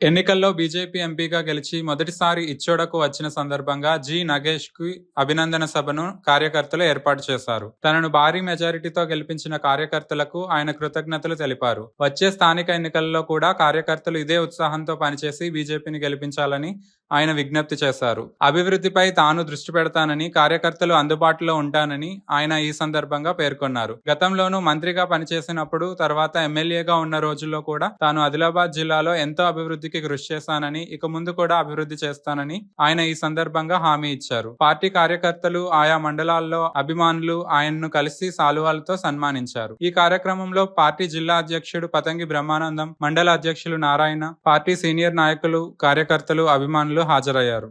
ఎన్నికల్లో బీజేపీ ఎంపీగా గెలిచి మొదటిసారి ఇచ్చోడకు వచ్చిన సందర్భంగా జి నగేష్ కి అభినందన సభను కార్యకర్తలు ఏర్పాటు చేశారు. తనను భారీ మెజారిటీతో గెలిపించిన కార్యకర్తలకు ఆయన కృతజ్ఞతలు తెలిపారు. వచ్చే స్థానిక ఎన్నికల్లో కూడా కార్యకర్తలు ఇదే ఉత్సాహంతో పనిచేసి బీజేపీని గెలిపించాలని ఆయన విజ్ఞప్తి చేశారు. అభివృద్ధిపై తాను దృష్టి పెడతానని, కార్యకర్తలు అందుబాటులో ఉంటానని ఆయన ఈ సందర్భంగా పేర్కొన్నారు. గతంలోనూ మంత్రిగా పనిచేసినప్పుడు, తర్వాత ఎమ్మెల్యేగా ఉన్న రోజుల్లో కూడా తాను ఆదిలాబాద్ జిల్లాలో ఎంతో అభివృద్ధికి కృషి చేశానని, ఇక ముందు కూడా అభివృద్ధి చేస్తానని ఆయన ఈ సందర్భంగా హామీ ఇచ్చారు. పార్టీ కార్యకర్తలు, ఆయా మండలాల్లో అభిమానులు ఆయన్ను కలిసి శాలువాలతో సన్మానించారు. ఈ కార్యక్రమంలో పార్టీ జిల్లా అధ్యక్షుడు పతంగి బ్రహ్మానందం, మండల అధ్యక్షులు నారాయణ, పార్టీ సీనియర్ నాయకులు, కార్యకర్తలు, అభిమానులు హాజరయ్యారు.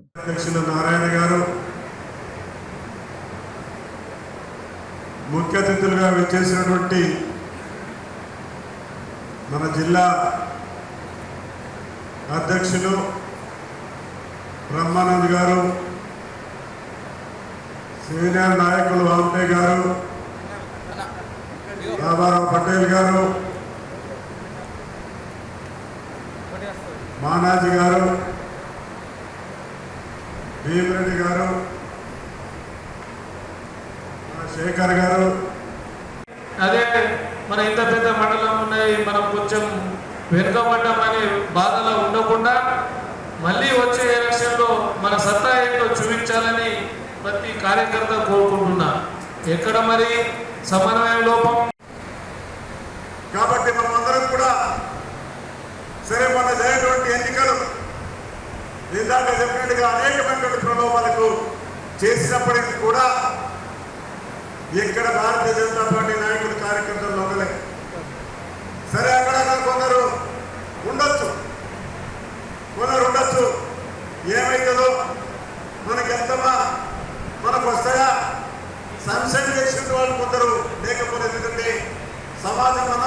నారాయణ గారు ముఖ్య అతిథులుగా విచ్చేసినటువంటి మన జిల్లా అధ్యక్షులు బ్రహ్మానంద్ గారు, సీనియర్ నాయకులు వాంపే గారు, బాబారావు పటేల్ గారు, మానాజీ గారు, భీమిరెడ్డి గారు, శేఖర్ గారు, అదే మన ఇంత పెద్ద మండలం ఉన్నాయి, మనం కొంచెం వెనుకబడ్డామనే బాధలో ఉండకుండా మళ్ళీ వచ్చే ఎలక్షన్లో మన సత్తా ఏంటో చూపించాలని ప్రతి కార్యకర్త కోరుకుంటున్నా. ఎక్కడ మరి సమన్వయ లోపం. కాబట్టి మనమందరం కూడా సరే మన జరిగినటువంటి ఎన్నికలు ఇందాక చెప్పినట్టుగా అనేకమైనటువంటి ప్రలోభాలకు చేసినప్పటికీ కూడా ఎక్కడ భారతీయ జనతా పార్టీ నాయకులు, కార్యకర్తలు లొంగలే. సరే అక్కడ కొందరు ఉండొచ్చు, ఏమవుతుందో మనకి ఎంతమా మనకు వస్తాయా సంశయం చేసిన వాళ్ళు కొందరు లేకపోతే, ఎందుకంటే సమాజం అన్న